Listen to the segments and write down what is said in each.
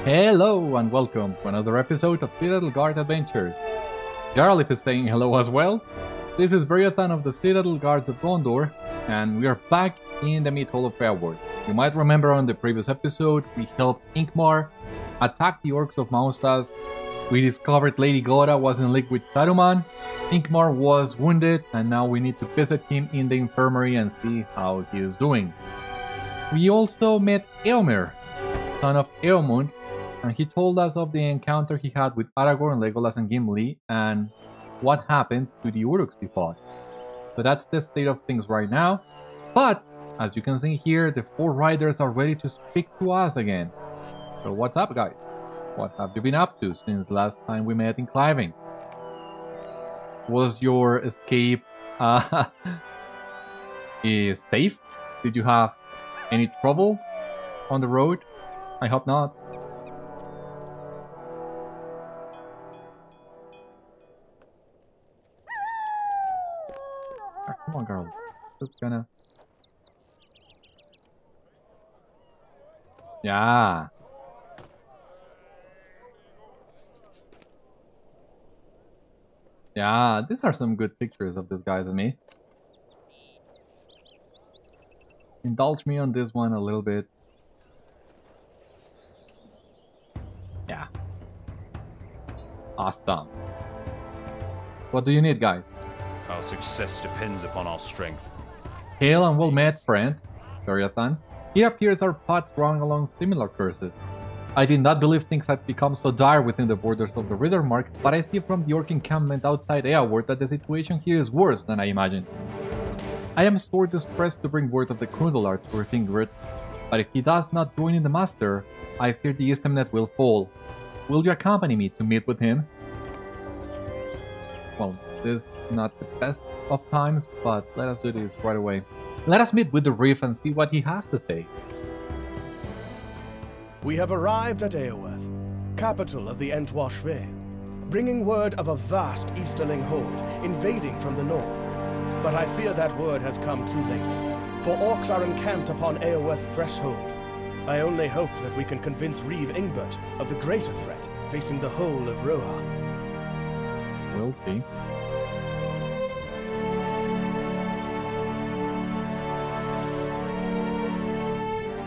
Hello and welcome to another episode of Citadel Guard Adventures. Jarlif is saying hello as well. This is Beriathan of the Citadel Guard of Gondor, and we are back in the Mid-Hall of Eaworth. You might remember on the previous episode, we helped Ingmar attack the Orcs of Maustas. We discovered Lady Gora was in league with Saruman. Ingmar was wounded, and now we need to visit him in the infirmary and see how he is doing. We also met Eomer, son of Eomund, and he told us of the encounter he had with Aragorn, Legolas, and Gimli, and what happened to the Uruk he fought. So that's the state of things right now. But as you can see here, the four riders are ready to speak to us again. So what's up, guys? What have you been up to since last time we met in Cliving? Was your escape safe? Did you have any trouble on the road? I hope not. Come on, girl. Just gonna... Yeah. Yeah, these are some good pictures of this guys and me. Indulge me on this one a little bit. Yeah. Awesome. What do you need, guys? Our success depends upon our strength. Hail and well met, friend. Beriathan. It appears our paths run along similar curses. I did not believe things had become so dire within the borders of the Riddermark, but I see from the Orc encampment outside Eaworth that the situation here is worse than I imagined. I am sore distressed to bring word of the Khundolar to Reeve Ingbert, but if he does not join in the Master, I fear the Istamnet will fall. Will you accompany me to meet with him? Well, this is not the best of times, but let us do this right away. Let us meet with the Reeve and see what he has to say. We have arrived at Eaworth, capital of the Entwash Vale, bringing word of a vast Easterling horde invading from the north. But I fear that word has come too late, for Orcs are encamped upon Eaworth's threshold. I only hope that we can convince Reeve Ingbert of the greater threat facing the whole of Rohan. We'll see.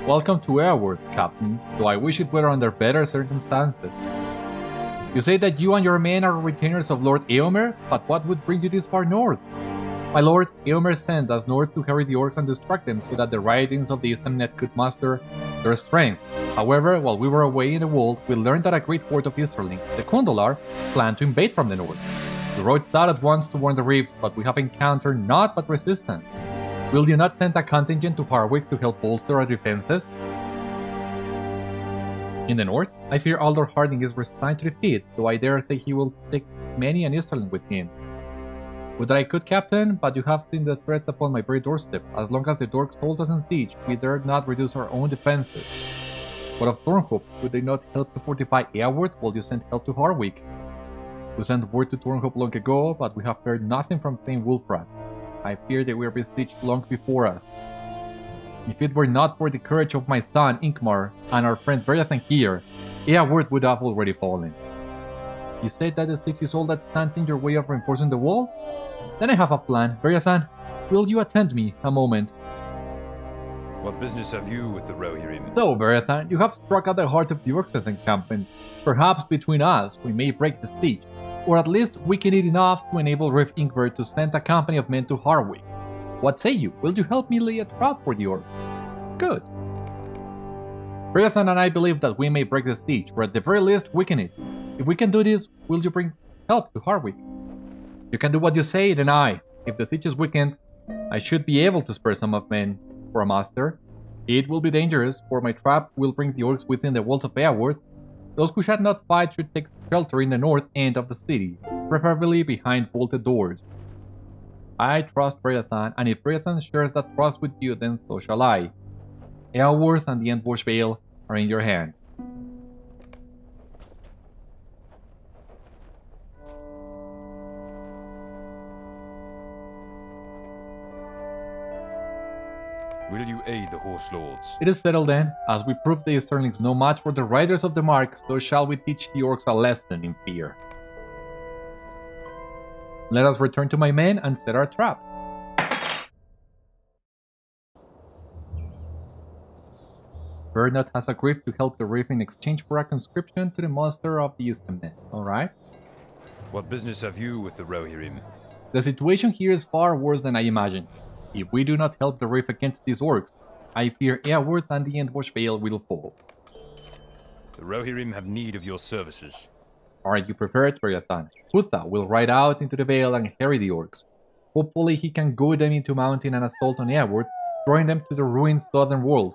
Welcome to Eaworth, Captain, though I wish it were under better circumstances. You say that you and your men are retainers of Lord Eomer, but what would bring you this far north? My lord, Eomer sent us north to harry the Orcs and distract them so that the ridings of the Istamnet could muster their strength. However, while we were away in the world, we learned that a great horde of Easterling, the Khundolar, planned to invade from the north. We rode south at once to warn the Reeves, but we have encountered naught but resistance. Will you not send a contingent to Harwick to help bolster our defenses? In the north, I fear Aldor Harding is resigned to defeat, though I dare say he will take many an Easterling with him. Would that I could, Captain, but you have seen the threats upon my very doorstep. As long as the Dorks hold us in siege, we dare not reduce our own defenses. What of Thornhope? Would they not help to fortify Eaworth while you sent help to Harwick? We sent word to Thornhope long ago, but we have heard nothing from Thane Wulfrad. I fear they were besieged long before us. If it were not for the courage of my son Ingmar and our friend Beriathan here, Eaworth would have already fallen. You said that the siege is all that stands in your way of reinforcing the wall? Then I have a plan. Beriathan, will you attend me a moment? What business have you with the Rohirrim? So, Beriathan, you have struck at the heart of the Orcs' encampment. Perhaps between us we may break the siege, or at least weaken it enough to enable Reeve Ingbert to send a company of men to Harwick. What say you? Will you help me lay a trap for the Orcs? Good. Beriathan and I believe that we may break the siege, or at the very least weaken it. If we can do this, will you bring help to Harwick? You can do what you say, then if the siege is weakened, I should be able to spare some of men for a master. It will be dangerous, for my trap will bring the Orcs within the walls of Eaworth. Those who shall not fight should take shelter in the north end of the city, preferably behind bolted doors. I trust Beriathan, and if Beriathan shares that trust with you, then so shall I. Eaworth and the Entwash Vale are in your hands. Will you aid the horse lords? It is settled then. As we prove the Easterlings no match for the Riders of the Mark, so shall we teach the Orcs a lesson in fear. Let us return to my men and set our trap. Burnoth has agreed to help the Reeve in exchange for a conscription to the muster of the Easternmen. Alright. What business have you with the Rohirrim? The situation here is far worse than I imagined. If we do not help the Reeve against these orcs, I fear Eaworth and the Endwash Vale will fall. The Rohirrim have need of your services. Are you prepared, Beriathan? Khundolar will ride out into the Vale and harry the orcs. Hopefully he can goad them into mounting an assault on Eaworth, throwing them to the ruined southern walls.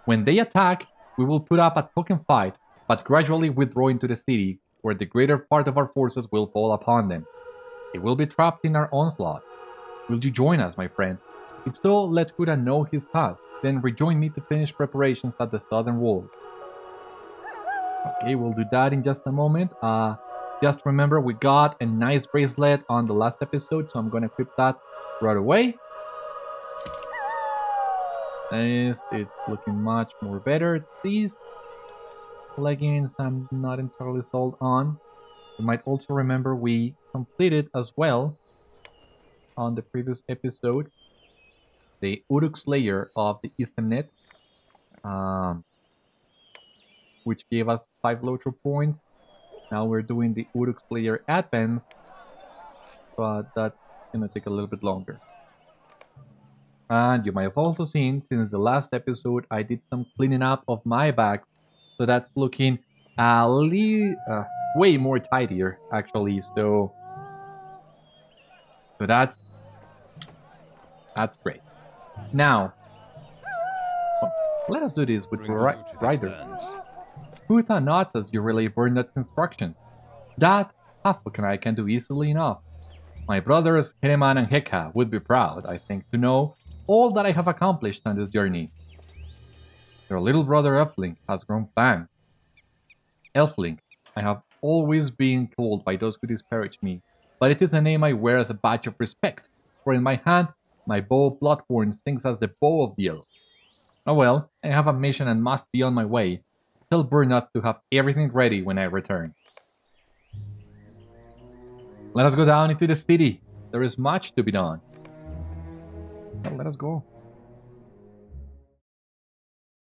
When they attack, we will put up a token fight, but gradually withdraw into the city, where the greater part of our forces will fall upon them. They will be trapped in our onslaught. Will you join us, my friend? If so, let Khundolar know his task, then rejoin me to finish preparations at the southern wall. Okay, we'll do that in just a moment. Just remember, we got a nice bracelet on the last episode, so I'm gonna equip that right away. It's looking much more better. These leggings I'm not entirely sold on. You might also remember we completed as well on the previous episode the Uruk Slayer of the Easternnet, which gave us 5 LOTRO points. Now we're doing the Uruk Slayer Advance, but that's gonna take a little bit longer. And you might have also seen, since the last episode, I did some cleaning up of my bags, so that's looking way more tidier, actually. So that's great. Now, let us do this with Riders. Khundolar nods as you relay Burnoth's instructions. That Halfwalk I can do easily enough. My brothers Hereman and Heka would be proud, I think, to know all that I have accomplished on this journey. Your little brother Elfling has grown fang. Elfling, I have always been called by those who disparage me, but it is a name I wear as a badge of respect, for in my hand, my bow Bloodborne sings as the bow of the elves. Oh well, I have a mission and must be on my way. Tell Burnoth to have everything ready when I return. Let us go down into the city. There is much to be done. Well, let us go.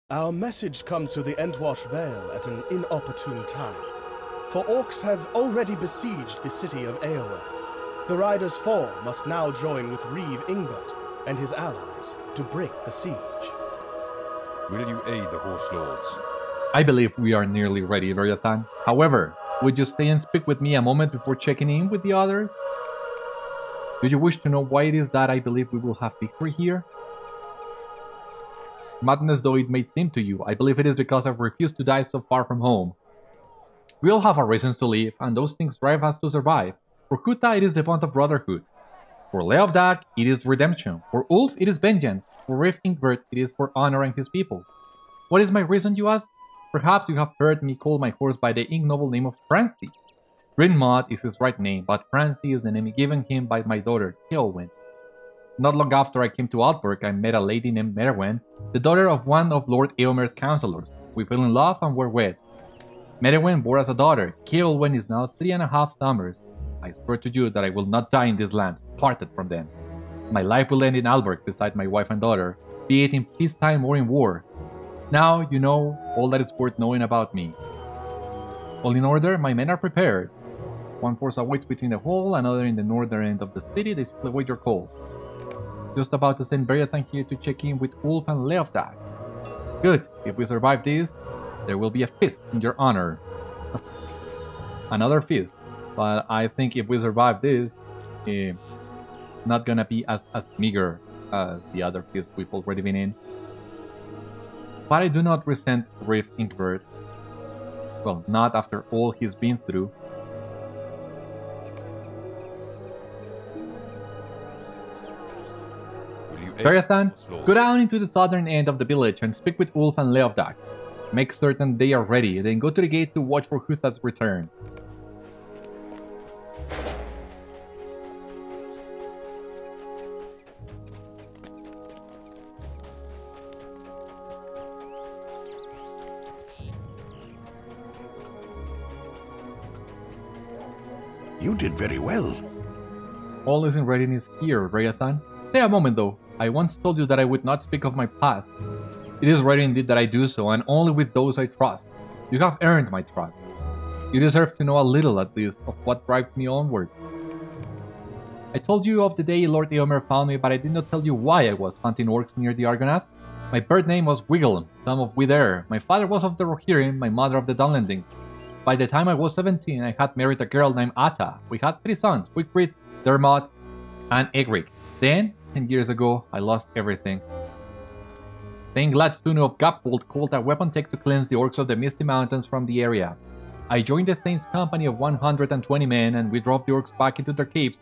Our message comes to the Endwash Vale at an inopportune time, for Orcs have already besieged the city of Eaworth. The Riders' Fall must now join with Reeve Ingbert and his allies to break the siege. Will you aid the horse lords? I believe we are nearly ready, Beriathan. However, would you stay and speak with me a moment before checking in with the others? Do you wish to know why it is that I believe we will have victory here? Madness though it may seem to you, I believe it is because I've refused to die so far from home. We all have our reasons to live, and those things drive us to survive. For Khundolar it is the bond of brotherhood. For Leofdak it is redemption. For Ulf it is vengeance. For Reeve Ingbert it is for honoring his people. What is my reason, you ask? Perhaps you have heard me call my horse by the ignoble name of Francie. Brynmod is his right name, but Francie is the name given him by my daughter, Theolwen. Not long after I came to Altburg, I met a lady named Merwen, the daughter of one of Lord Eomer's counselors. We fell in love and were wed. Merwen bore us a daughter. Theolwen is now 3.5 summers. I swear to you that I will not die in this land, parted from them. My life will end in Altburg beside my wife and daughter, be it in peacetime or in war. Now you know all that is worth knowing about me. All in order, my men are prepared. One force awaits between the hall, another in the northern end of the city. They simply await your call. Just about to send Beriathan here to check in with Ulf and Leofdak. Good, if we survive this, there will be a feast in your honor. Another feast, but I think if we survive this, not gonna be as meager as the other feast we've already been in. But I do not resent Reeve Ingbert. Well, not after all he's been through. Beriathan, go down into the southern end of the village and speak with Ulf and Leofdak. Make certain they are ready, then go to the gate to watch for Khundolar's return. You did very well. All is in readiness here, Beriathan. Stay a moment though. I once told you that I would not speak of my past. It is right indeed that I do so, and only with those I trust. You have earned my trust. You deserve to know a little, at least, of what drives me onward. I told you of the day Lord Eomer found me, but I did not tell you why I was hunting orcs near the Argonauts. My birth name was Wiggle, son of Wither. My father was of the Rohirrim, my mother of the Dunlending. By the time I was 17, I had married a girl named Atta. We had 3 sons, Wigfrid, Dermot, and Egric. Then, 10 years ago, I lost everything. Then Glad Sunu of Gapwold called a weapon tech to cleanse the orcs of the Misty Mountains from the area. I joined the Thane's company of 120 men, and we drove the orcs back into their caves.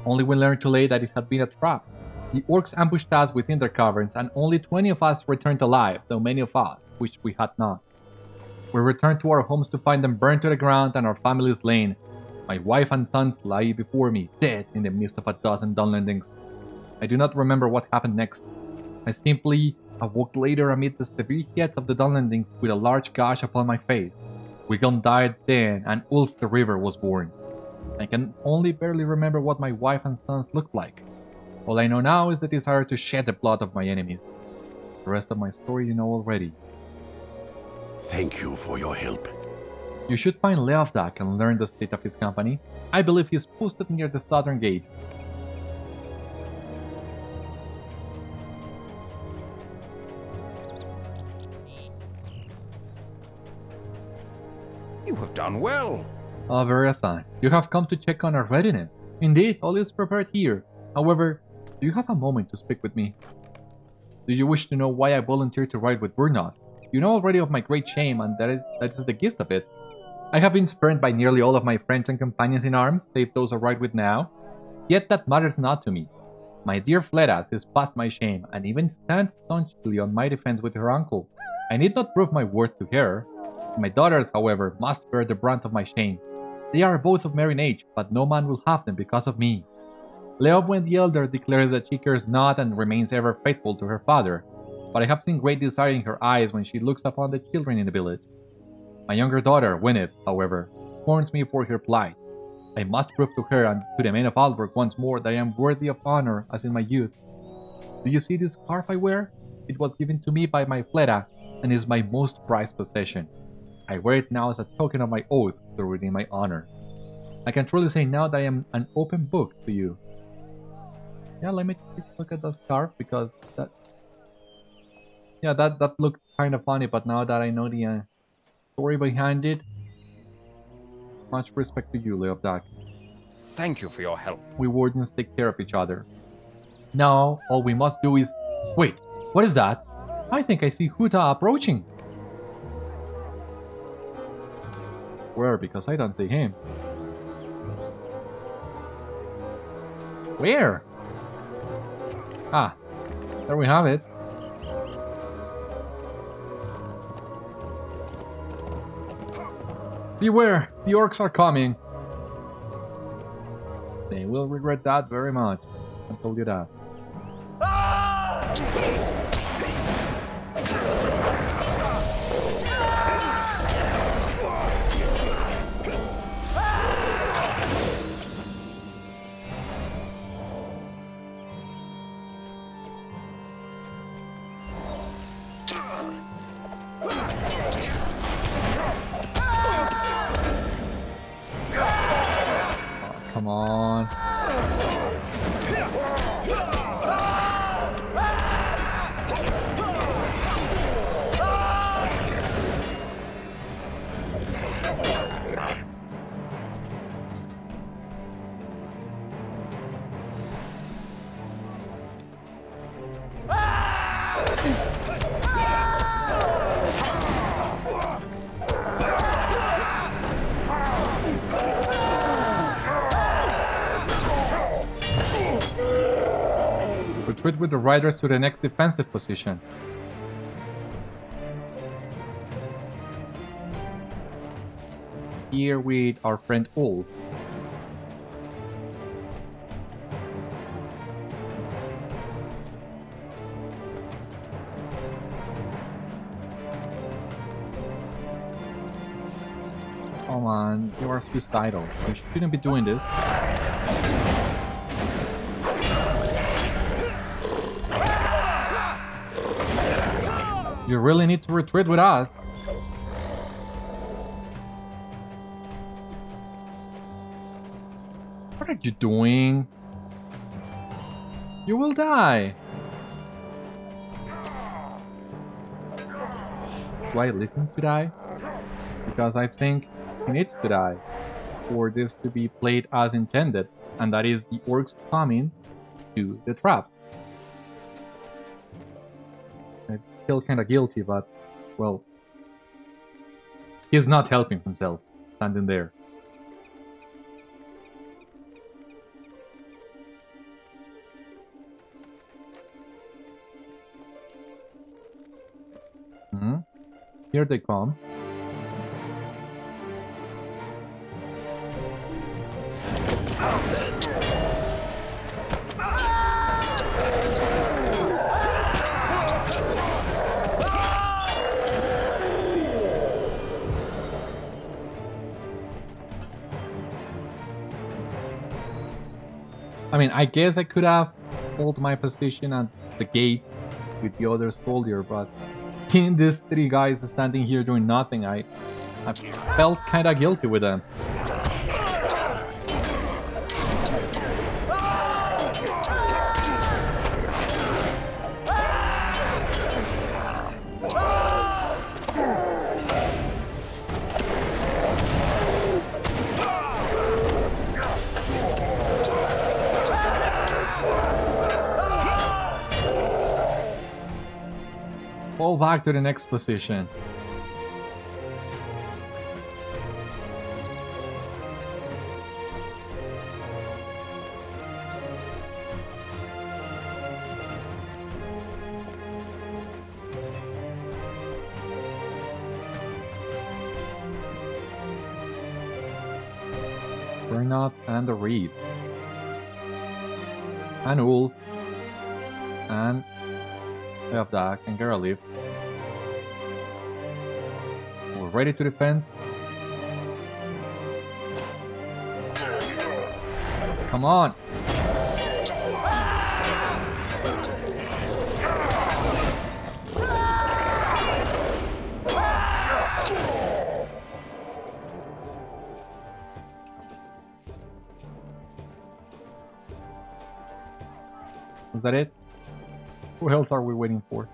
Only we learned too late that it had been a trap. The orcs ambushed us within their caverns, and only 20 of us returned alive, though many of us wished we had not. We returned to our homes to find them burned to the ground and our families slain. My wife and sons lie before me, dead in the midst of a dozen Dunlendings. I do not remember what happened next. I simply awoke later amid the severe heat of the Dunlendings with a large gash upon my face. Wiggum died then, and Ulf the River was born. I can only barely remember what my wife and sons looked like. All I know now is the desire to shed the blood of my enemies. The rest of my story you know already. Thank you for your help. You should find Leofdak and learn the state of his company. I believe he is posted near the southern gate. You have done well. Ah, Beriathan, you have come to check on our readiness. Indeed, all is prepared here. However, do you have a moment to speak with me? Do you wish to know why I volunteered to ride with Burnoth? You know already of my great shame, and that is the gist of it. I have been spurned by nearly all of my friends and companions in arms, save those I ride with now. Yet that matters not to me. My dear Fleda is past my shame, and even stands staunchly on my defense with her uncle. I need not prove my worth to her. My daughters, however, must bear the brunt of my shame. They are both of married age, but no man will have them because of me. Leofwin the Elder declares that she cares not and remains ever faithful to her father, but I have seen great desire in her eyes when she looks upon the children in the village. My younger daughter, Gwyneth, however, scorns me for her plight. I must prove to her and to the men of Aldburg once more that I am worthy of honor as in my youth. Do you see this scarf I wear? It was given to me by my Fleda, and is my most prized possession. I wear it now as a token of my oath to redeem my honor. I can truly say now that I am an open book to you. Yeah, let me take a look at the scarf, because that looked kind of funny, but now that I know the story behind it, much respect to you, Leofdak. Thank you for your help. We wardens take care of each other. Now, all we must do is... Wait, what is that? I think I see Huta approaching. Where? Because I don't see him. Where? Ah, there we have it. Beware, the orcs are coming. They will regret that very much. I told you that. Come on. Retreat with the riders to the next defensive position. Here with our friend Ulf. Come on, you are suicidal. You shouldn't be doing this. You really need to retreat with us. What are you doing? You will die. Do I listen to die? Because I think he needs to die for this to be played as intended, and that is the orcs coming to the trap. I feel kinda guilty, but, well, he's not helping himself, standing there. Here they come. I mean, I guess I could have hold my position at the gate with the other soldier, but seeing these three guys standing here doing nothing, I felt kinda guilty with them. Fall back to the next position. Burnoth and the Reeve. And Ulf. And Beortnoth and Geralif. We're ready to defend. Come on! Is that it? Who else are we waiting for?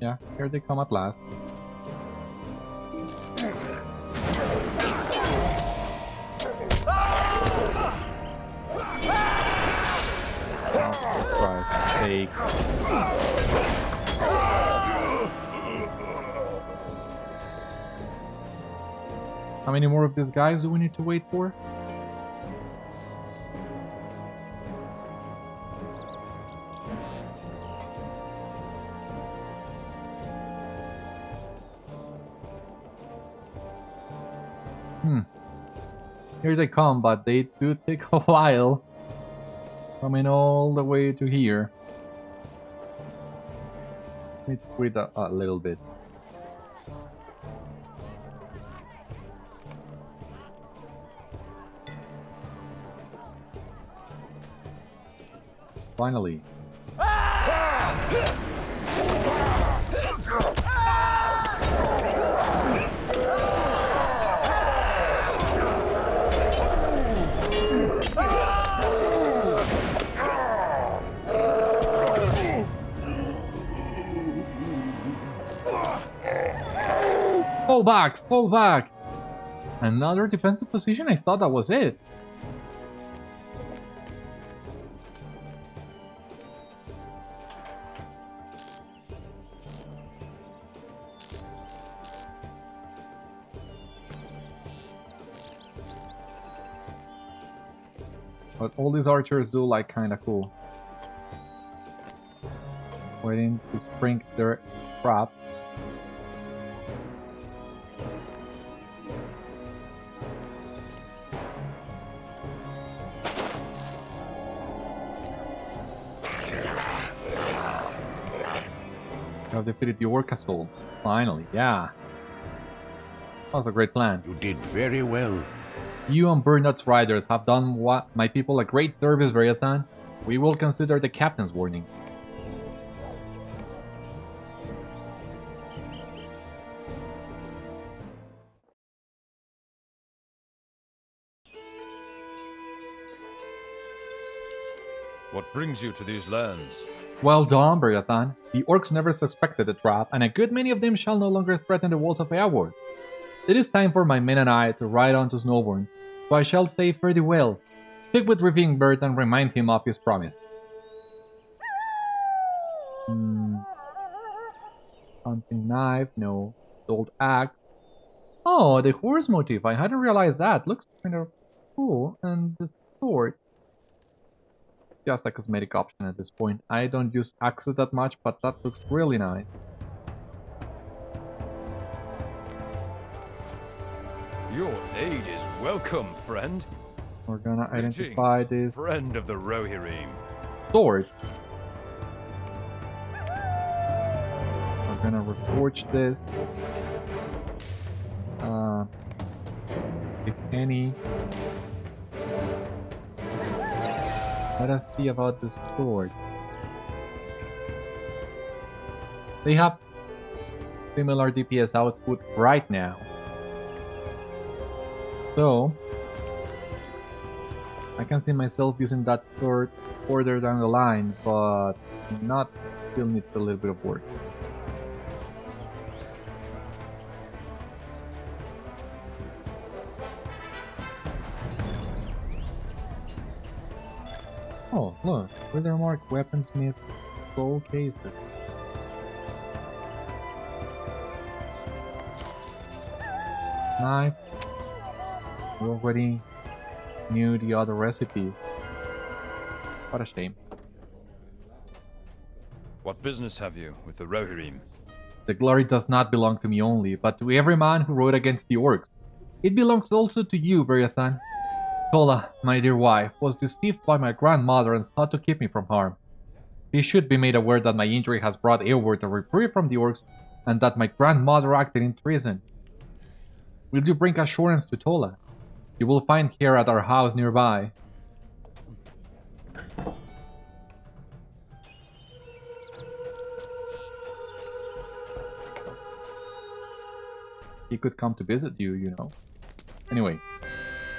Yeah, here they come at last. Sake. How many more of these guys do we need to wait for? Here they come, but they do take a while. Coming all the way to here. Let's wait a little bit. Finally. Fall back! Fall back! Another defensive position? I thought that was it. But all these archers do like kinda cool. Waiting to spring their trap. You have defeated the Orc Castle. Finally, yeah. That was a great plan. You did very well. You and Burnoth's riders have done my people a great service, Beriathan. We will consider the captain's warning. What brings you to these lands? Well done, Beriathan. The Orcs never suspected the trap, and a good many of them shall no longer threaten the walls of Eaworth. It is time for my men and I to ride on to Snowbourne, so I shall say fare thee well. Speak with Reeve Ingbert and remind him of his promise. Hunting knife, no. Old axe. Oh, the horse motif. I hadn't realized that. Looks kind of cool. And the sword. Just a cosmetic option at this point. I don't use axes that much, but that looks really nice. Your aid is welcome, friend. We're gonna identify this friend of the Rohirrim. sword. We're gonna reforge this. If any. Let us see about the sword. They have similar DPS output right now. So, I can see myself using that sword further down the line, but not still needs a little bit of work. Oh, look, further marked weaponsmith soul cases. Knife. We already knew the other recipes. What a shame. What business have you with the Rohirrim? The glory does not belong to me only, but to every man who rode against the Orcs. It belongs also to you, Beriathan. Tola, my dear wife, was deceived by my grandmother and sought to keep me from harm. She should be made aware that my injury has brought Eaworth a reprieve from the Orcs, and that my grandmother acted in treason. Will you bring assurance to Tola? You will find her at our house nearby. He could come to visit you, you know. Anyway.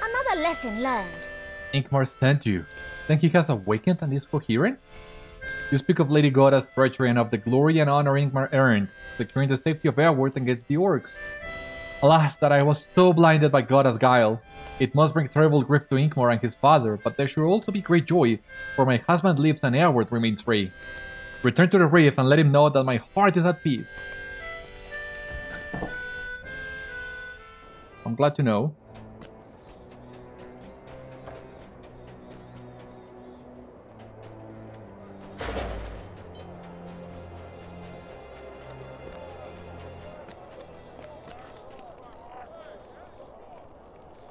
Another lesson learned. Ingmar sent you. Think he has awakened and is coherent? You speak of Lady Goda's treachery and of the glory and honor Ingmar earned, securing the safety of Eaworth against the Orcs. Alas, that I was so blinded by Goda's guile. It must bring terrible grief to Ingmar and his father, but there should also be great joy, for my husband lives and Eaworth remains free. Return to the Reeve and let him know that my heart is at peace. I'm glad to know.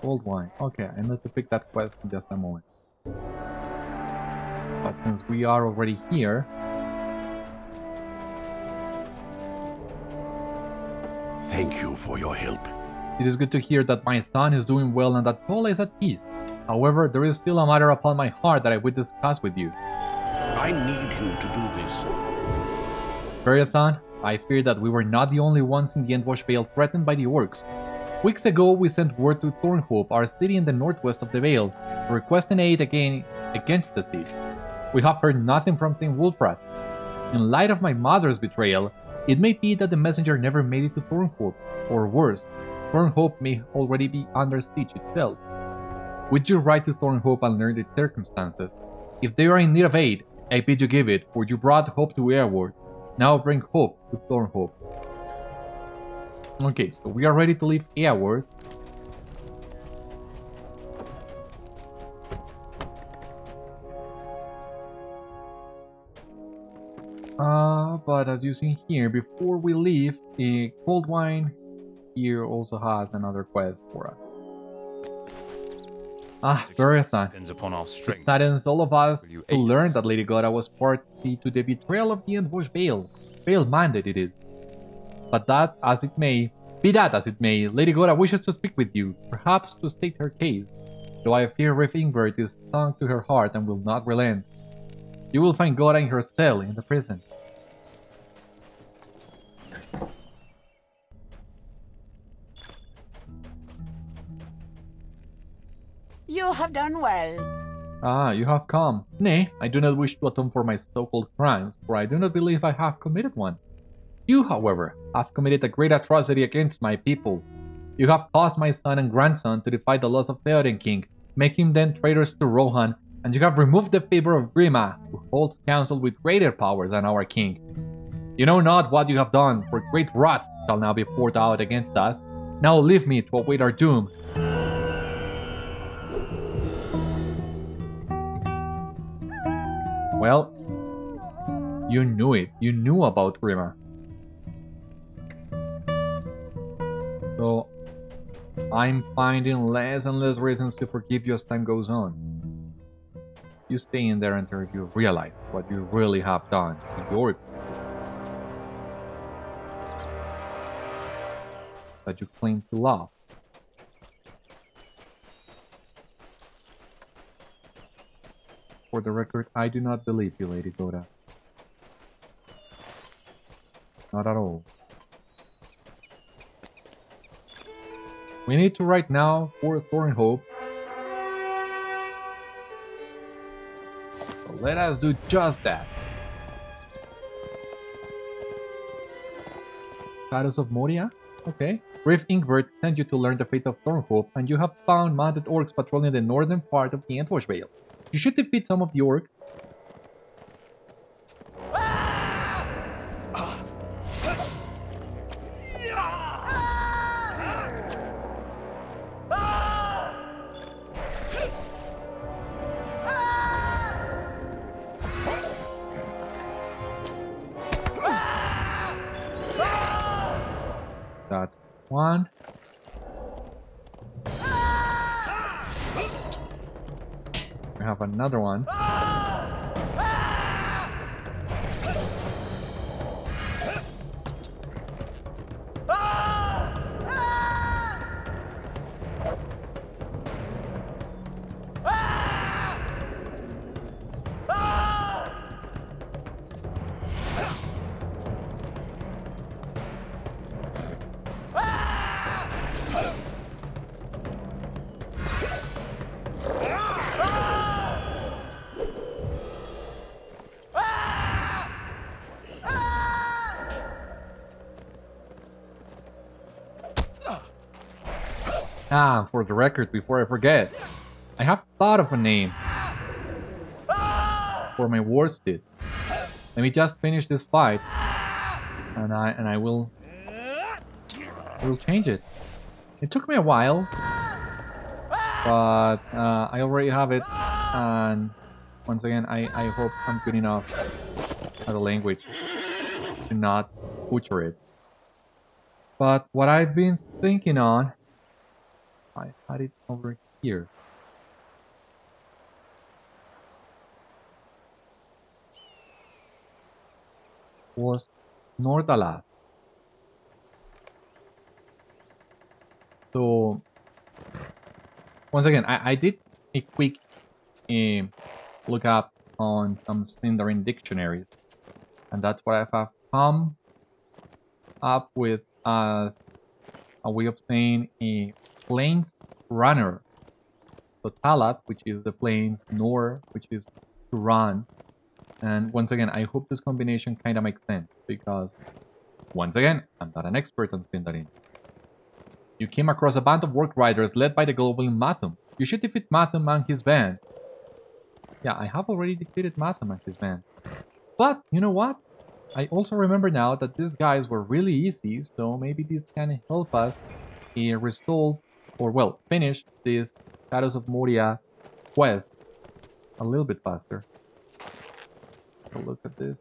Old wine. Okay, I need to pick that quest in just a moment. But since we are already here... Thank you for your help. It is good to hear that my son is doing well and that Tola is at peace. However, there is still a matter upon my heart that I would discuss with you. I need you to do this. Beriathan, I fear that we were not the only ones in the Endwash Vale threatened by the Orcs. Weeks ago, we sent word to Thornhope, our city in the northwest of the Vale, requesting aid against the siege. We have heard nothing from Thane Wulfrad. In light of my mother's betrayal, it may be that the messenger never made it to Thornhope, or worse, Thornhope may already be under siege itself. Would you write to Thornhope and learn the circumstances? If they are in need of aid, I bid you give it, for you brought hope to Eaworth. Now bring hope to Thornhope. Okay, so we are ready to leave Eaworth. But as you see here, before we leave, a cold wine here also has another quest for us. Success Beriathan. depends upon our It strength. saddens all of us Will you to aid learn us? that Lady Gora was party to the betrayal of the Endwash Vale. Vale mandate it is. But that as it may, Lady Gora wishes to speak with you, perhaps to state her case, though I fear Reeve Ingbert is stung to her heart and will not relent. You will find Gora in her cell in the prison. You have done well. You have come. Nay, I do not wish to atone for my so-called crimes, for I do not believe I have committed one. You, however, have committed a great atrocity against my people. You have caused my son and grandson to defy the laws of Theoden King, making them traitors to Rohan, and you have removed the favor of Grima, who holds counsel with greater powers than our king. You know not what you have done, for great wrath shall now be poured out against us. Now leave me to await our doom. Well, you knew it. You knew about Grima. So, I'm finding less and less reasons to forgive you as time goes on. You stay in there until you realize what you really have done to your people that you claim to love. For the record, I do not believe you, Lady Gora. Not at all. We need to right now for Thornhope. So let us do just that. Shadows of Moria? Okay. Reeve Ingbert sent you to learn the fate of Thornhope, and you have found mounted orcs patrolling the northern part of the Endwash Vale. You should defeat some of the orcs. That's one. We have another one. For the record, before I forget, I have thought of a name for my worsted. Let me just finish this fight, and I will change it. It took me a while, but I already have it, and once again, I hope I'm good enough at the language to not butcher it. But what I've been thinking on, I had it over here. Was Nordalas. So once again, I did a quick look up on some Sindarin dictionaries, and that's what I have come up with as a way of saying a plains runner. So Talat, which is the plains, Nor, which is to run. And once again, I hope this combination kind of makes sense, because once again, I'm not an expert on Sindarin. You came across a band of work riders led by the goblin Mathum. You should defeat Mathum and his band. Yeah, I have already defeated Mathum and his band. But, you know what? I also remember now that these guys were really easy, so maybe this can help us resolve, or well, finish this Shadows of Moria quest a little bit faster. So look at this.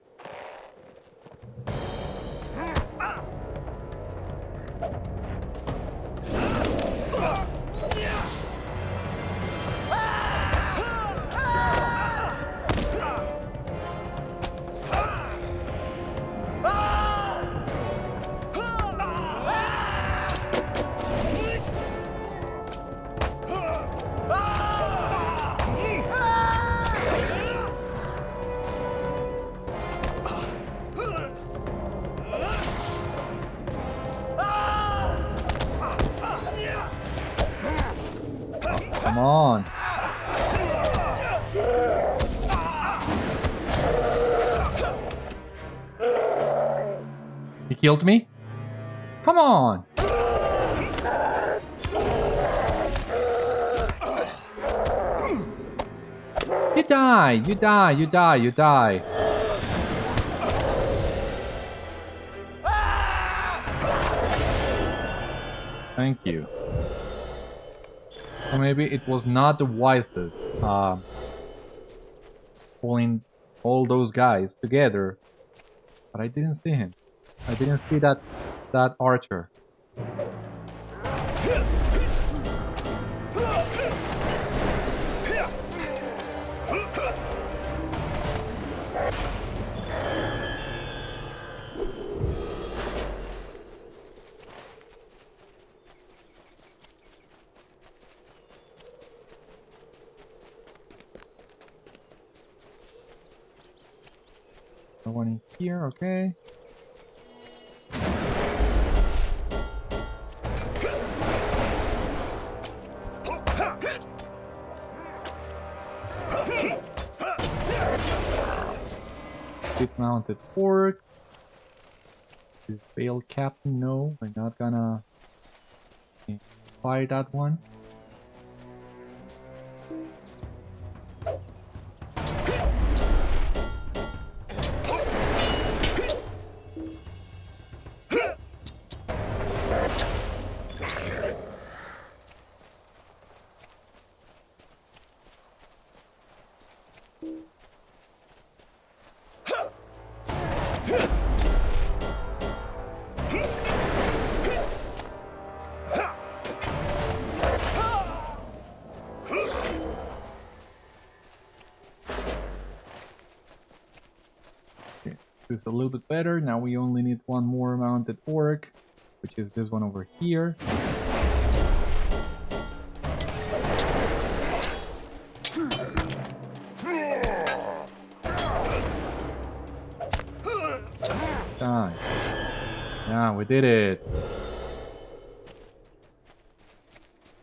on. He killed me? Come on! You die! You die! You die! You die! Thank you. So maybe it was not the wisest pulling all those guys together, but I didn't see him. I didn't see that archer. No one in here, okay. Mounted orc. This Bale Captain, no, we're not gonna fight that one. Is a little bit better. Now we only need one more mounted orc, which is this one over here. Done. Yeah, we did it.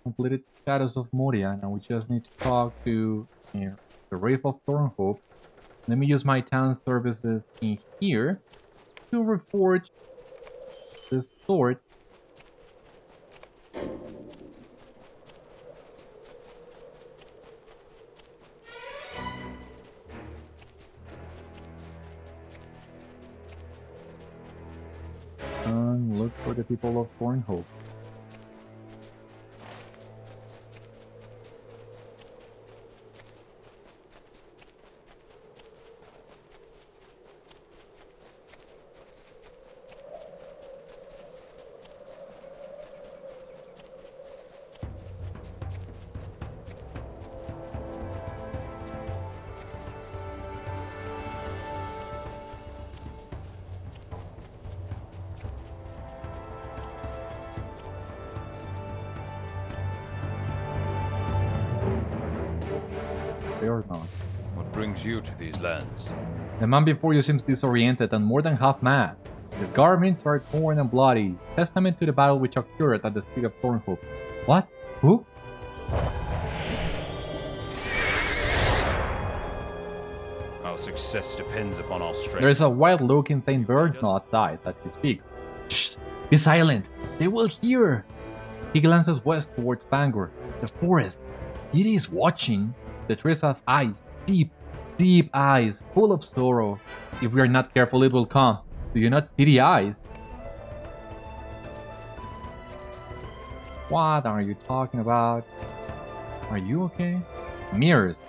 Completed Shadows of Moria. Now we just need to talk to the Reeve of Thornhope. Let me use my town services in here to reforge this sword. And look for the people of Thornhope. Béortnoth. What brings you to these lands? The man before you seems disoriented and more than half mad. His garments are torn and bloody, testament to the battle which occurred at the city of Thornhope. What? Who? Our success depends upon our strength. There is a wild-looking Thane Burnoth dies as he speaks. Shh! Be silent! They will hear! He glances west towards Bangor, the forest. It is watching. The trees have eyes, deep, deep eyes, full of sorrow. If we are not careful, it will come. Do you not see the eyes? What are you talking about? Are you okay? Mirrors.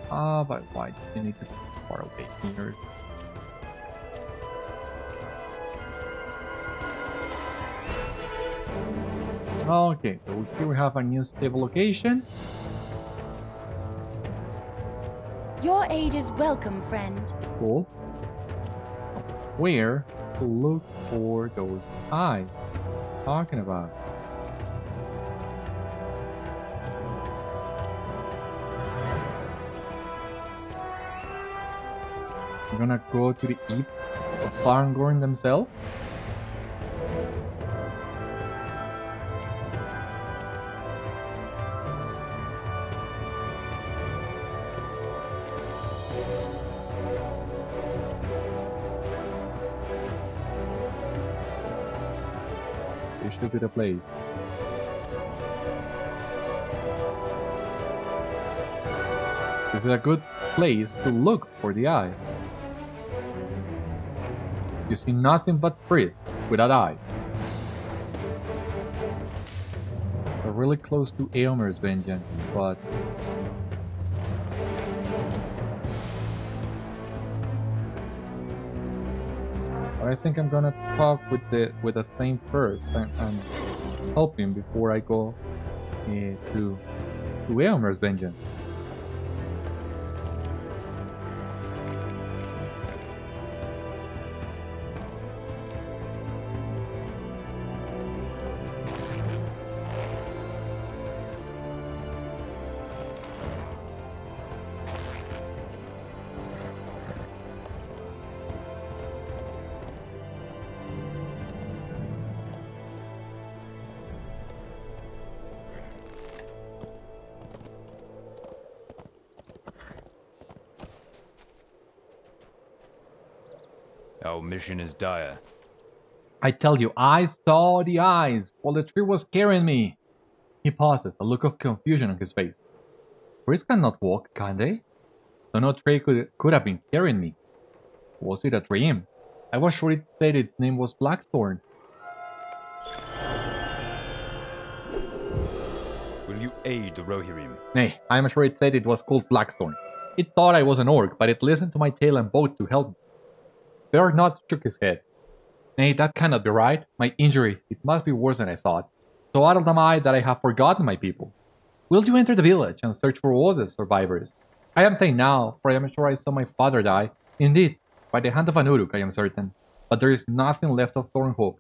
Ah, but why do you need to be far away? Mirrors. Okay, so here we have a new stable location. Your aid is welcome, friend. Cool. Where to look for those eyes? Talking about. We're gonna go to the east of Fangorn themselves. This should be the place. This is a good place to look for the eye. You see nothing but priests without eyes. We're really close to Eomer's vengeance, but I think I'm gonna talk with the Thane first and help him before I go to Eomer's vengeance. Our mission is dire. I tell you, I saw the eyes while the tree was carrying me. He pauses, a look of confusion on his face. Priests cannot walk, can they? So no tree could have been carrying me. Was it a dream? I was sure it said its name was Blackthorn. Will you aid the Rohirrim? Nay, I am sure it said it was called Blackthorn. It thought I was an orc, but it listened to my tale and vowed to help me. Béortnoth shook his head. Nay, that cannot be right. My injury, it must be worse than I thought. So addled am I that I have forgotten my people. Will you enter the village and search for all the survivors? I am Thane now, for I am sure I saw my father die. Indeed, by the hand of an Uruk, I am certain. But there is nothing left of Thornhope.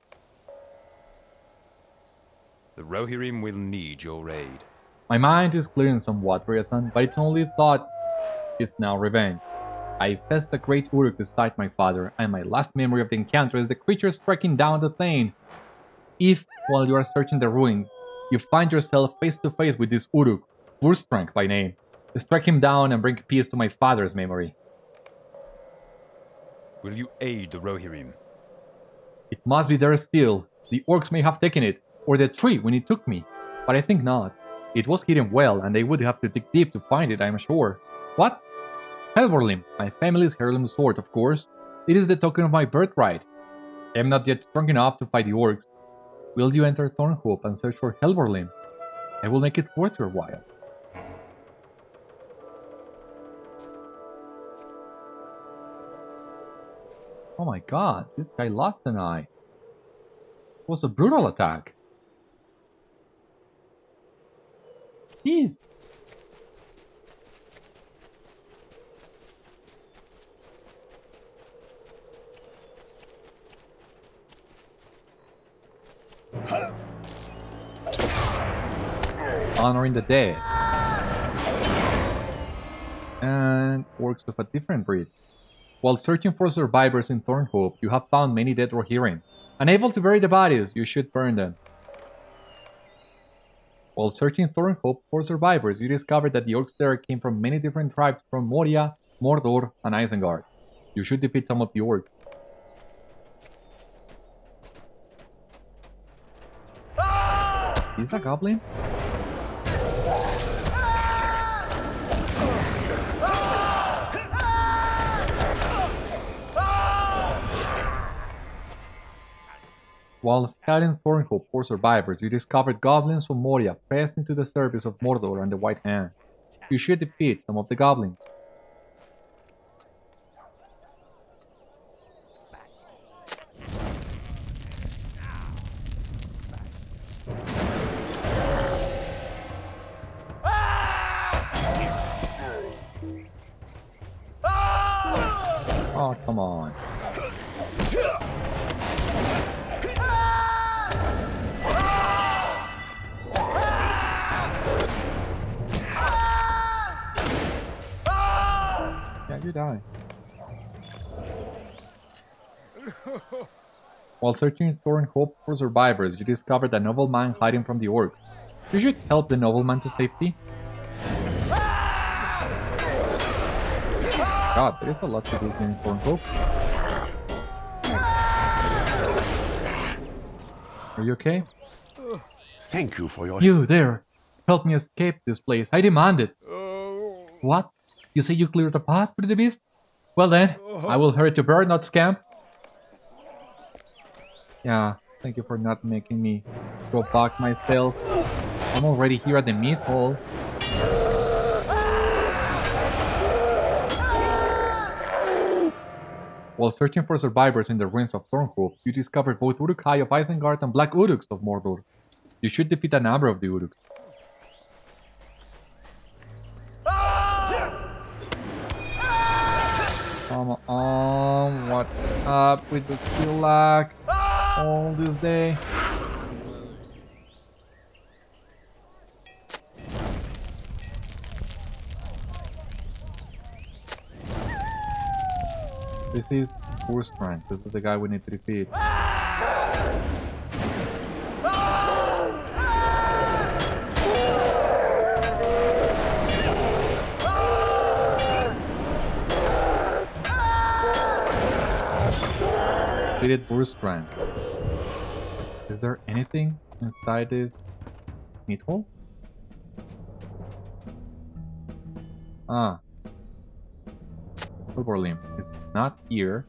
The Rohirrim will need your aid. My mind is clearing somewhat, Beriathan, but its only thought is now revenge. I faced a great Uruk beside my father, and my last memory of the encounter is the creature striking down the Thane. If, while you are searching the ruins, you find yourself face to face with this Uruk, Burstrang by name, strike him down and bring peace to my father's memory. Will you aid the Rohirrim? It must be there still. The orcs may have taken it, or the tree when it took me, but I think not. It was hidden well, and they would have to dig deep to find it, I am sure. What? Helvorlim, my family's heirloom sword, of course. It is the token of my birthright. I am not yet strong enough to fight the orcs. Will you enter Thornhope and search for Helvorlim? I will make it worth your while. Oh my god, this guy lost an eye. It was a brutal attack. Jeez. Honoring the dead. And orcs of a different breed. While searching for survivors in Thornhope, you have found many dead Rohirrim. Unable to bury the bodies, you should burn them. While searching Thornhope for survivors, you discovered that the orcs there came from many different tribes from Moria, Mordor, and Isengard. You should defeat some of the orcs. Is that a goblin? While scouting Thornhope for survivors, you discovered goblins from Moria pressed into the service of Mordor and the White Hand. You should defeat some of the goblins. Oh, come on. You die. While searching Thornhope for survivors, you discovered a nobleman hiding from the orcs. You should help the nobleman to safety. God, there is a lot to do here in Thornhope. Are you okay? Thank you for your... You there! Help me escape this place. I demand it. What? You say you cleared the path for the beast? Well then, I will hurry to Burnoth's camp. Yeah, thank you for not making me go back myself. I'm already here at the meat hall. While searching for survivors in the ruins of Thornhope, you discovered both Uruk-hai of Isengard and Black Uruks of Mordor. You should defeat a number of the Uruks. Come on, what's up with the skill lag all this day? This is poor strength. This is the guy we need to defeat. Defeated poor strength. Is there anything inside this meat hole? Ah. Limb is not here.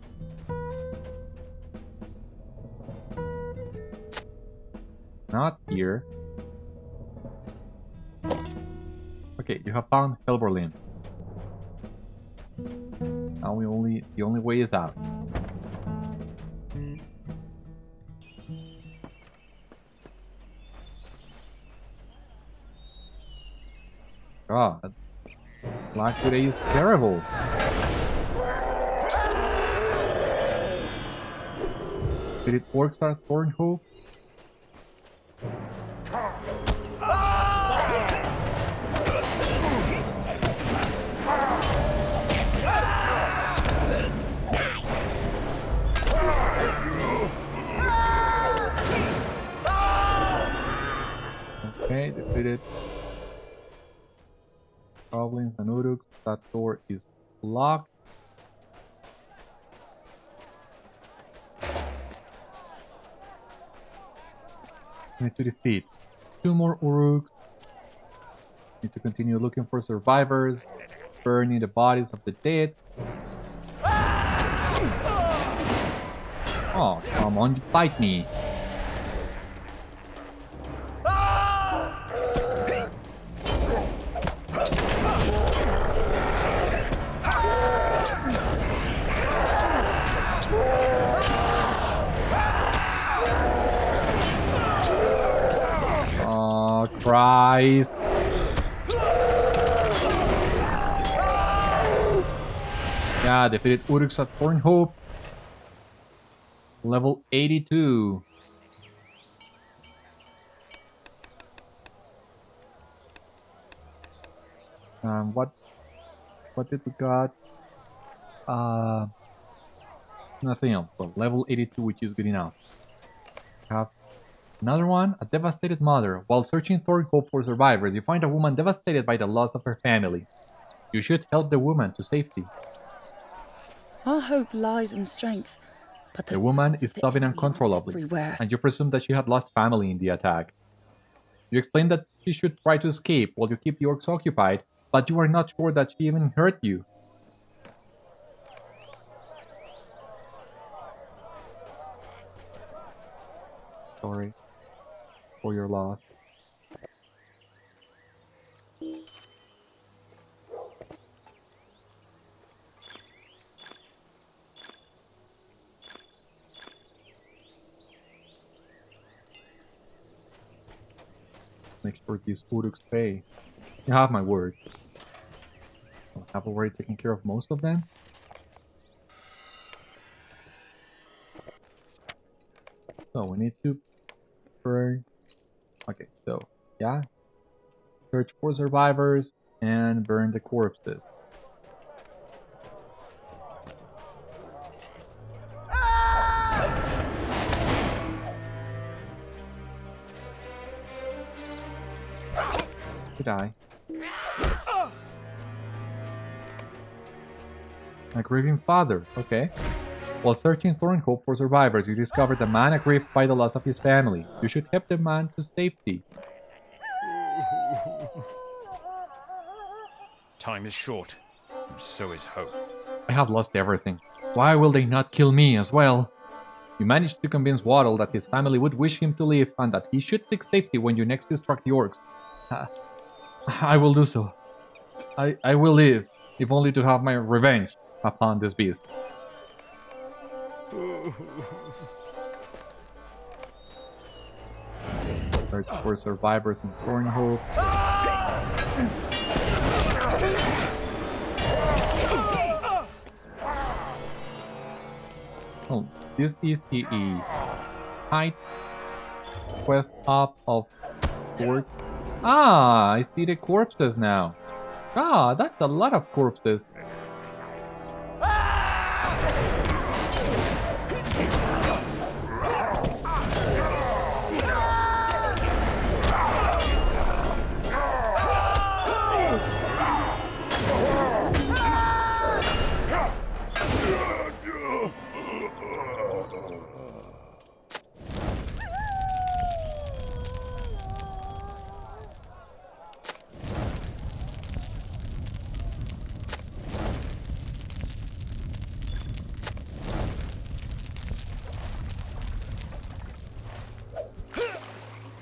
Not here. Okay, you have found Limb. Now the only way is out. God, Black today is terrible. Did it Orcs at Thornhope? Okay, defeated goblins and uruks. That door is locked. Need to defeat 2 more Uruks. Need to continue looking for survivors, burning the bodies of the dead. Oh, come on, fight me! Christ. Yeah, defeated Uruks at Thornhope. Level 82. What did we got? Nothing else, but level 82, which is good enough. Have another one, a devastated mother. While searching Thornhope for survivors, you find a woman devastated by the loss of her family. You should help the woman to safety. Our hope lies in strength, but the woman is sobbing uncontrollably, and you presume that she had lost family in the attack. You explain that she should try to escape while you keep the orcs occupied, but you are not sure that she even hurt you. Sorry for your loss. Make sure these Uruks pay. You have my word. I have already taken care of most of them. So we need to burn. Okay, so yeah. Search for survivors and burn the corpses. Did I? My grieving father, okay. While searching Thornhope for survivors, you discovered a man aggrieved by the loss of his family. You should help the man to safety. Time is short, and so is hope. I have lost everything. Why will they not kill me as well? You managed to convince Waddle that his family would wish him to live and that he should seek safety when you next instruct the orcs. I will do so. I will live, if only to have my revenge upon this beast. Search for survivors in Thornhope. Oh, this is a high quest up of sorts. Ah, I see the corpses now. Ah, that's a lot of corpses.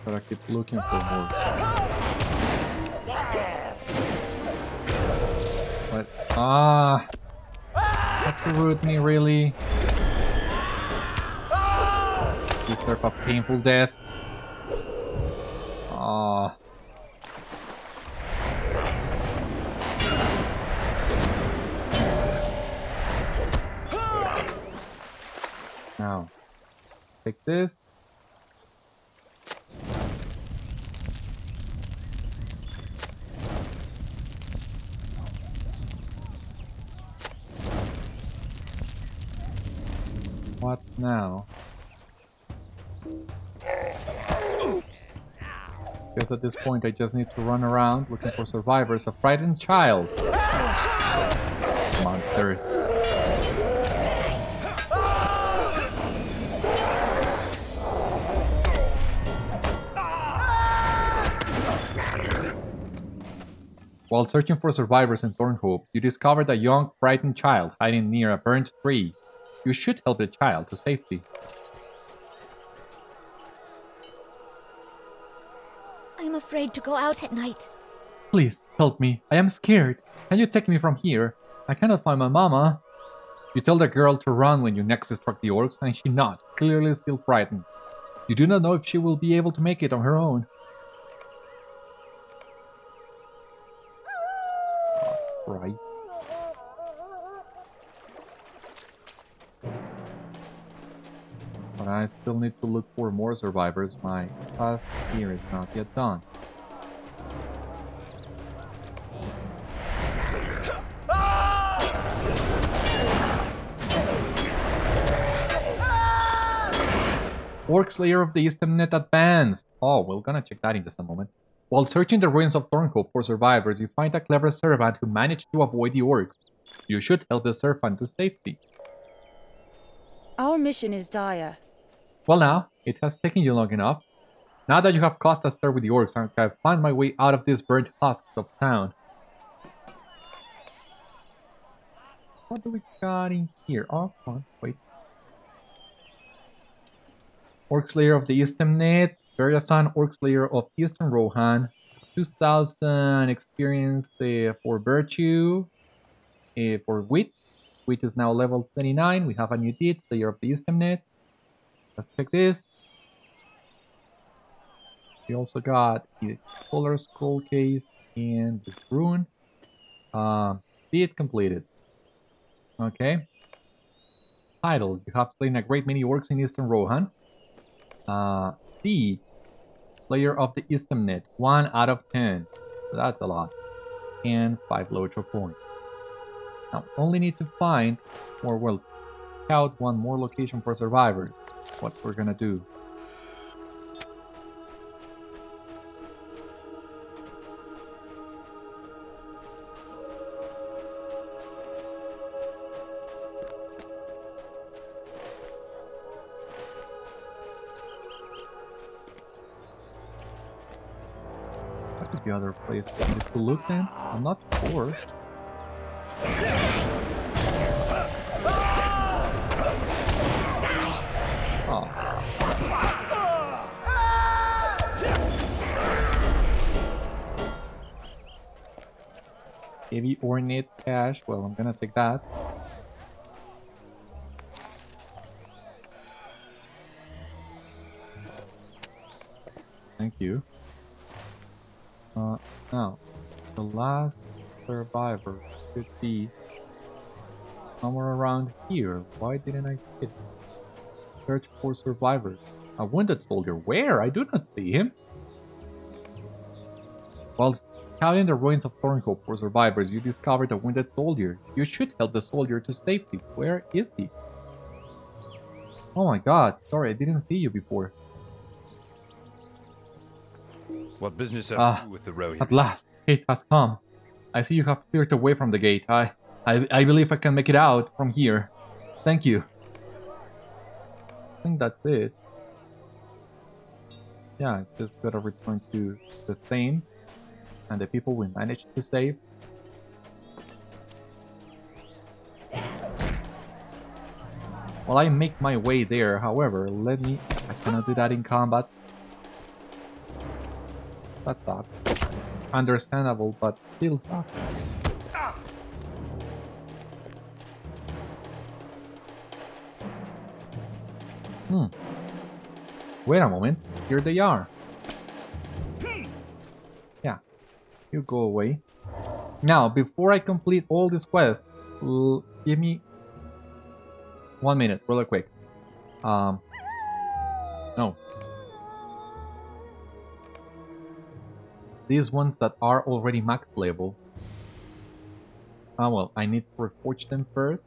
Gotta keep looking for more. What? Ah! Have to root me, really? Deserve a painful death. Ah. Now, take this. What now? Guess at this point I just need to run around looking for survivors. A frightened child. Monsters. While searching for survivors in Thornhope, you discovered a young, frightened child hiding near a burnt tree. You should help the child to safety. I'm afraid to go out at night. Please, help me. I am scared. Can you take me from here? I cannot find my mama. You tell the girl to run when you next instruct the orcs, and she nods, clearly still frightened. You do not know if she will be able to make it on her own. Oh, Christ. But I still need to look for more survivors. My task here is not yet done. Orc Slayer of the Eastern Net advanced! Oh, we're gonna check that in just a moment. While searching the ruins of Thornhope for survivors, you find a clever servant who managed to avoid the orcs. You should help the servant to safety. Our mission is dire. Well now, it has taken you long enough. Now that you have caused a stir with the orcs, I have found my way out of this burnt husks of town. What do we got in here? Oh, come on, wait. Orc Slayer of the Eastern Net, Beriathan, Orc Slayer of Eastern Rohan, 2000 experience for Virtue, for Wit. Wit is now level 29. We have a new deed, Slayer of the Eastern Net. Let's check this. We also got the Polar Scroll case and this rune. Deed completed. Okay. Title: You have slain a great many orcs in Eastern Rohan. Deed: Slayer of the Eastern Net, 1 out of 10. So that's a lot. And 5 LOTRO points. Now, only need to find, or well, scout one more location for survivors. What we're gonna do. the other place I need to look then? I'm not sure. Oh. Heavy ornate cash. Well, I'm gonna take that. Thank you. Now, the last survivor should be somewhere around here. Why didn't I see it? Search for survivors. A wounded soldier. Where? I do not see him. While scouting the ruins of Thornhope for survivors, you discovered a wounded soldier. You should help the soldier to safety. Where is he? Oh my god. Sorry, I didn't see you before. What business have you with the Rohan? At last, it has come. I see you have cleared away from the gate. I believe I can make it out from here. Thank you. I think that's it. Yeah, I just gotta return to the Thane and the people we managed to save. Well, I make my way there. However, I cannot do that in combat. That sucks. Understandable, but still sucks. Wait a moment. Here they are. Yeah. You go away. Now, before I complete all this quest, give me 1 minute, really quick. No. These ones that are already max level. Well, I need to reforge them first.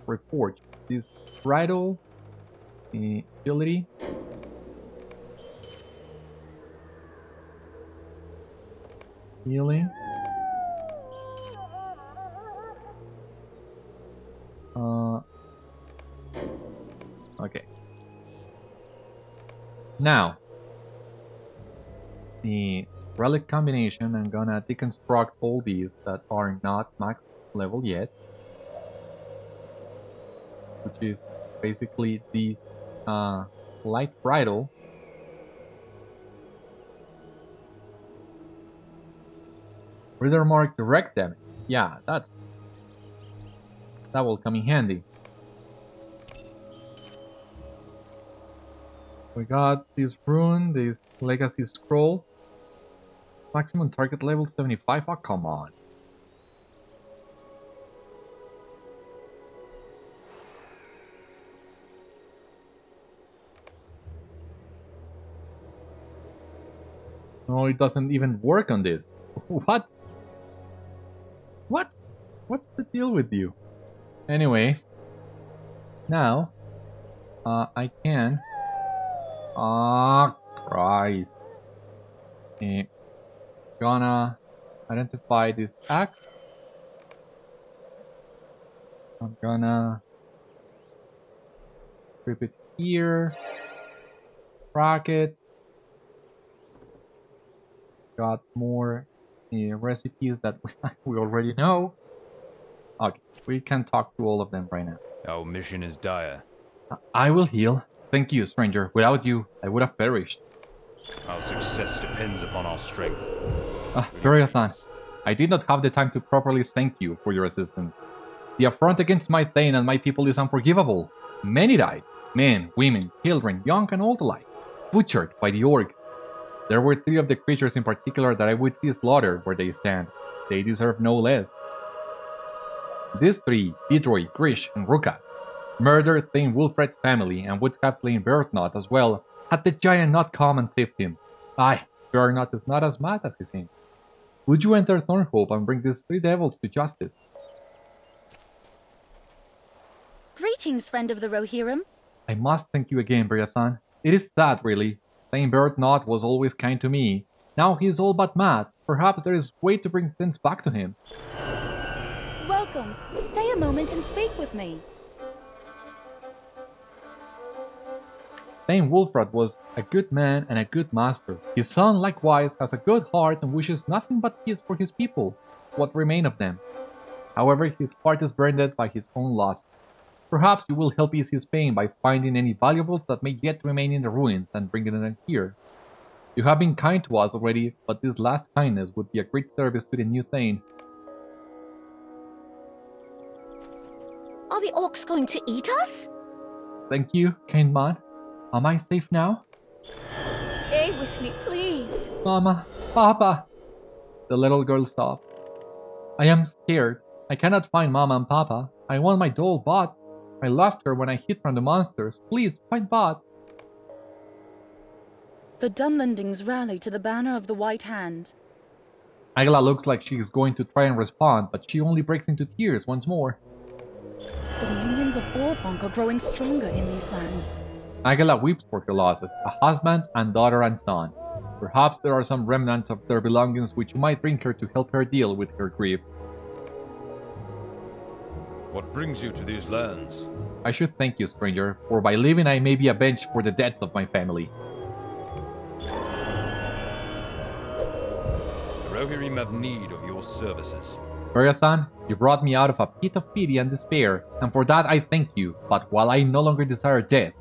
Reforge this bridle, agility, healing. Okay. Now, the relic combination, I'm gonna deconstruct all these that are not max level yet, which is basically these light bridle, Reader mark direct damage. Yeah, that will come in handy. We got this rune, this legacy scroll. Maximum target level 75. Oh, come on. No, it doesn't even work on this. What? What? What's the deal with you? Anyway, now I can. Ah, Christ. Gonna identify this axe. I'm gonna grip it here. Crack it. Got more recipes that we already know. Okay, we can talk to all of them right now. Our mission is dire. I will heal. Thank you, stranger. Without you, I would have perished. Our success depends upon our strength. Beriathan, I did not have the time to properly thank you for your assistance. The affront against my Thane and my people is unforgivable. Many died. Men, women, children, young and old alike. Butchered by the Orcs. There were 3 of the creatures in particular that I would see slaughtered where they stand. They deserve no less. These 3, Bidroy, Grish, and Ruka, murdered Thane Wulfrad's family and would have slain Burnoth as well, had the giant not come and saved him. Aye, Burnoth is not as mad as he seems. Would you enter Thornhope and bring these 3 devils to justice? Greetings, friend of the Rohirrim. I must thank you again, Beriathan. It is sad, really. Thane Béortnoth was always kind to me. Now he is all but mad. Perhaps there is a way to bring things back to him. Welcome. Stay a moment and speak with me. Thane Wulfrad was a good man and a good master. His son, likewise, has a good heart and wishes nothing but peace for his people, what remain of them. However, his heart is burdened by his own loss. Perhaps you will help ease his pain by finding any valuables that may yet remain in the ruins and bringing them here. You have been kind to us already, but this last kindness would be a great service to the new Thane. Are the orcs going to eat us? Thank you, kind man. Am I safe now? Stay with me, please. Mama, Papa! The little girl sobbed. I am scared. I cannot find Mama and Papa. I want my doll Bot. I lost her when I hid from the monsters. Please, find Bot. The Dunlendings rally to the banner of the White Hand. Agla looks like she is going to try and respond, but she only breaks into tears once more. The minions of Orthanc are growing stronger in these lands. Agla weeps for her losses, a husband and daughter and son. Perhaps there are some remnants of their belongings which you might bring her to help her deal with her grief. What brings you to these lands? I should thank you, stranger, for by living I may be avenged for the deaths of my family. The Rohirrim have need of your services. Beriathan, you brought me out of a pit of pity and despair, and for that I thank you, but while I no longer desire death,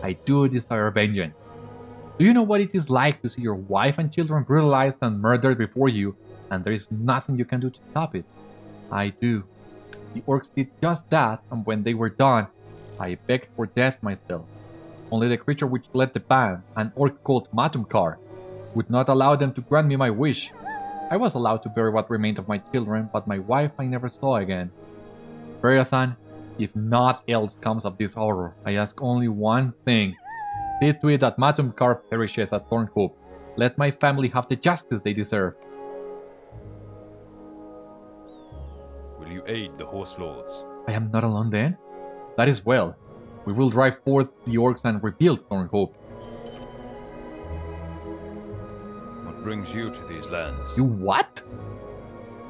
I do desire vengeance. Do you know what it is like to see your wife and children brutalized and murdered before you, and there is nothing you can do to stop it? I do. The orcs did just that, and when they were done, I begged for death myself. Only the creature which led the band, an orc called Matumkar, would not allow them to grant me my wish. I was allowed to bury what remained of my children, but my wife I never saw again. Beriathan, if naught else comes of this horror, I ask only one thing. See to it that Matumkar perishes at Thornhope. Let my family have the justice they deserve. Will you aid the Horse Lords? I am not alone then? That is well. We will drive forth the orcs and rebuild Thornhope. What brings you to these lands? You what?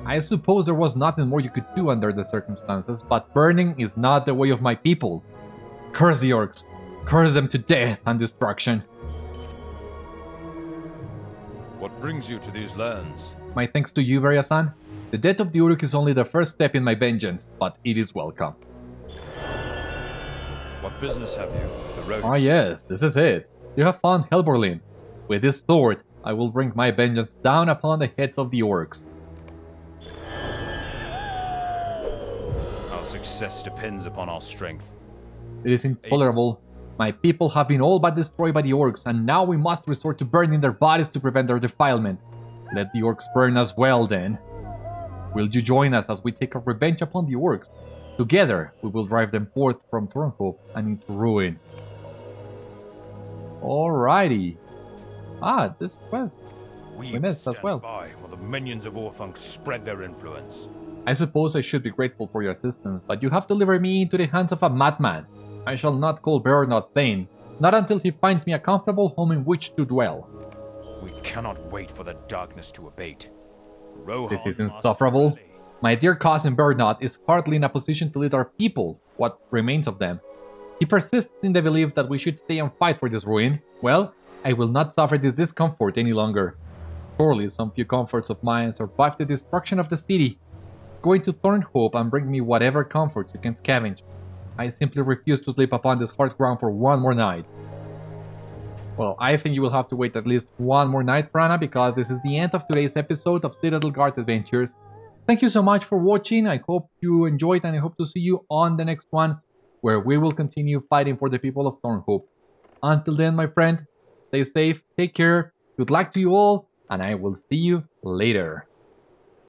I suppose there was nothing more you could do under the circumstances, but burning is not the way of my people. Curse the orcs. Curse them to death and destruction. What brings you to these lands? My thanks to you, Beriathan. The death of the Uruk is only the first step in my vengeance, but it is welcome. What business have you with the Rohirrim? Ah yes, this is it. You have found Helborlin. With this sword, I will bring my vengeance down upon the heads of the orcs. Our success depends upon our strength. It is intolerable. My people have been all but destroyed by the orcs, and now we must resort to burning their bodies to prevent their defilement. Let the orcs burn as well, then. Will you join us as we take our revenge upon the orcs? Together, we will drive them forth from Thornhope and into ruin. Alrighty. Ah, this quest. We missed as stand well. by while the minions of Orthanc spread their influence. I suppose I should be grateful for your assistance, but you have delivered me into the hands of a madman. I shall not call Burnoth Thane, not until he finds me a comfortable home in which to dwell. We cannot wait for the darkness to abate. Rohan This is must insufferable. rally. My dear cousin Burnoth is hardly in a position to lead our people, what remains of them. He persists in the belief that we should stay and fight for this ruin. Well, I will not suffer this discomfort any longer. Surely some few comforts of mine survive the destruction of the city. Go into Thornhope and bring me whatever comforts you can scavenge. I simply refuse to sleep upon this hard ground for one more night. Well, I think you will have to wait at least one more night, Prana, because this is the end of today's episode of Citadel Guard Adventures. Thank you so much for watching. I hope you enjoyed, and I hope to see you on the next one, where we will continue fighting for the people of Thornhope. Until then, my friend, stay safe, take care, good luck to you all, and I will see you later.